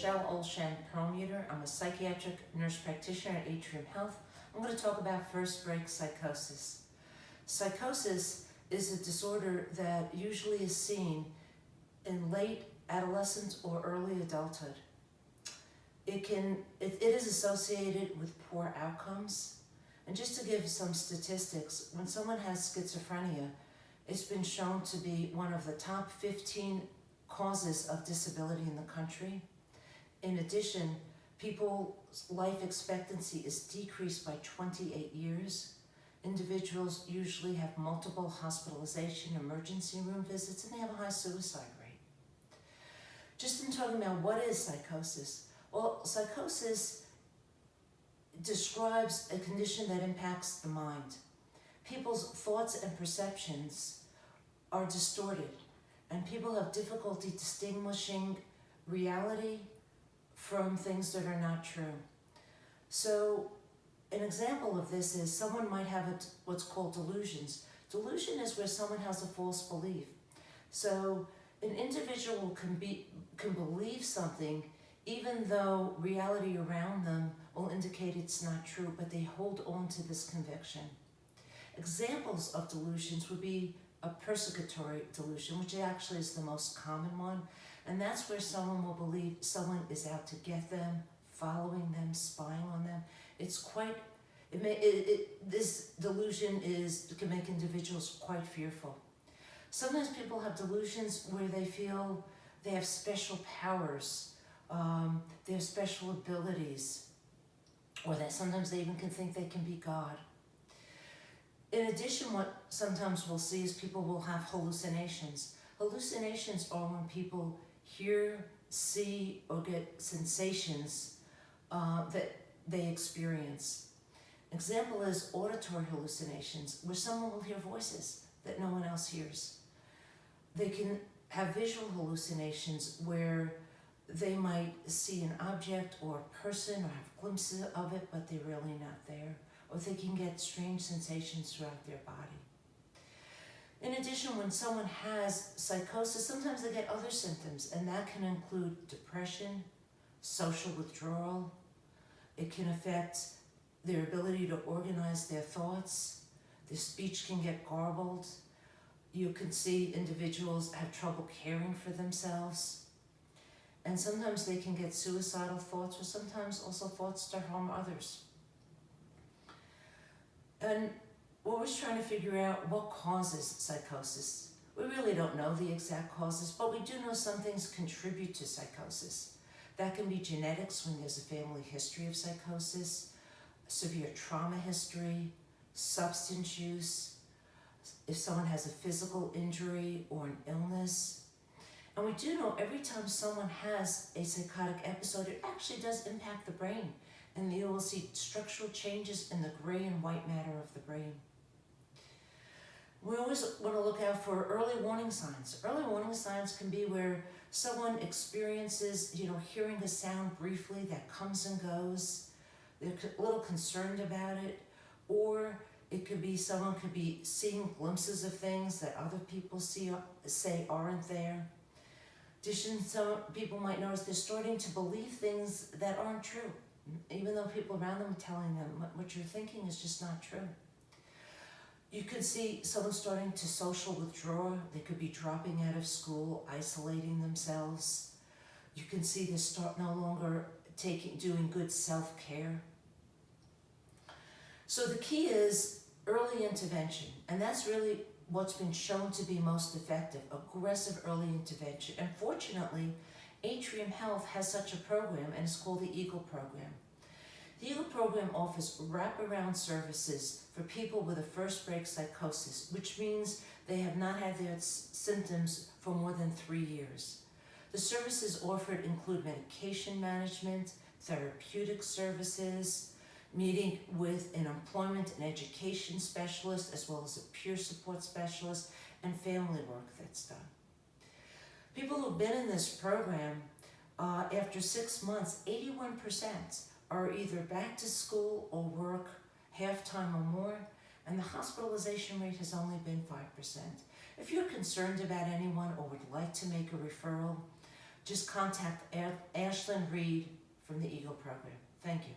Michelle Olshan-Perlmutter. I'm a psychiatric nurse practitioner at Atrium Health. I'm going to talk about first break psychosis. Psychosis is a disorder that usually is seen in late adolescence or early adulthood. It is associated with poor outcomes. And just to give some statistics, when someone has schizophrenia, it's been shown to be one of the top 15 causes of disability in the country. In addition, people's life expectancy is decreased by 28 years. Individuals usually have multiple hospitalization, emergency room visits, and they have a high suicide rate. Just in talking about what is psychosis, well, psychosis describes a condition that impacts the mind. People's thoughts and perceptions are distorted, and people have difficulty distinguishing reality from things that are not true. So an example of this is someone might have what's called delusions. Delusion is where someone has a false belief. So an individual can believe something even though reality around them will indicate it's not true, but they hold on to this conviction. Examples of delusions would be a persecutory delusion, which actually is the most common one, and that's where someone will believe someone is out to get them, following them, spying on them. This delusion can make individuals quite fearful. Sometimes people have delusions where they feel they have special powers, they have special abilities, or that sometimes they even can think they can be God. In addition, what sometimes we'll see is people will have hallucinations. Hallucinations are when people hear, see, or get sensations that they experience. Example is auditory hallucinations, where someone will hear voices that no one else hears. They can have visual hallucinations where they might see an object or a person or have glimpses of it, but they're really not there. Or they can get strange sensations throughout their body. In addition, when someone has psychosis, sometimes they get other symptoms, and that can include depression, social withdrawal. It can affect their ability to organize their thoughts. Their speech can get garbled. You can see individuals have trouble caring for themselves. And sometimes they can get suicidal thoughts, or sometimes also thoughts to harm others. And we're always trying to figure out what causes psychosis. We really don't know the exact causes, but we do know some things contribute to psychosis. That can be genetics when there's a family history of psychosis, severe trauma history, substance use, if someone has a physical injury or an illness. And we do know every time someone has a psychotic episode, it actually does impact the brain. And you will see structural changes in the gray and white matter of the brain. We always want to look out for early warning signs. Early warning signs can be where someone experiences, hearing a sound briefly that comes and goes. They're a little concerned about it. Or it could be someone could be seeing glimpses of things that other people say aren't there. In addition, some people might notice they're starting to believe things that aren't true, even though people around them are telling them what you're thinking is just not true. You could see someone starting to social withdraw. They could be dropping out of school, isolating themselves. You can see they start no longer doing good self-care. So the key is early intervention, and that's really what's been shown to be most effective, aggressive early intervention. And fortunately, Atrium Health has such a program, and it's called the EAGLE program. The EAGLE program offers wraparound services for people with a first break psychosis, which means they have not had their symptoms for more than 3 years. The services offered include medication management, therapeutic services, meeting with an employment and education specialist, as well as a peer support specialist, and family work that's done. People who've been in this program, after 6 months, 81% are either back to school or work half-time or more, and the hospitalization rate has only been 5%. If you're concerned about anyone or would like to make a referral, just contact Ashlyn Reed from the Eagle Program. Thank you.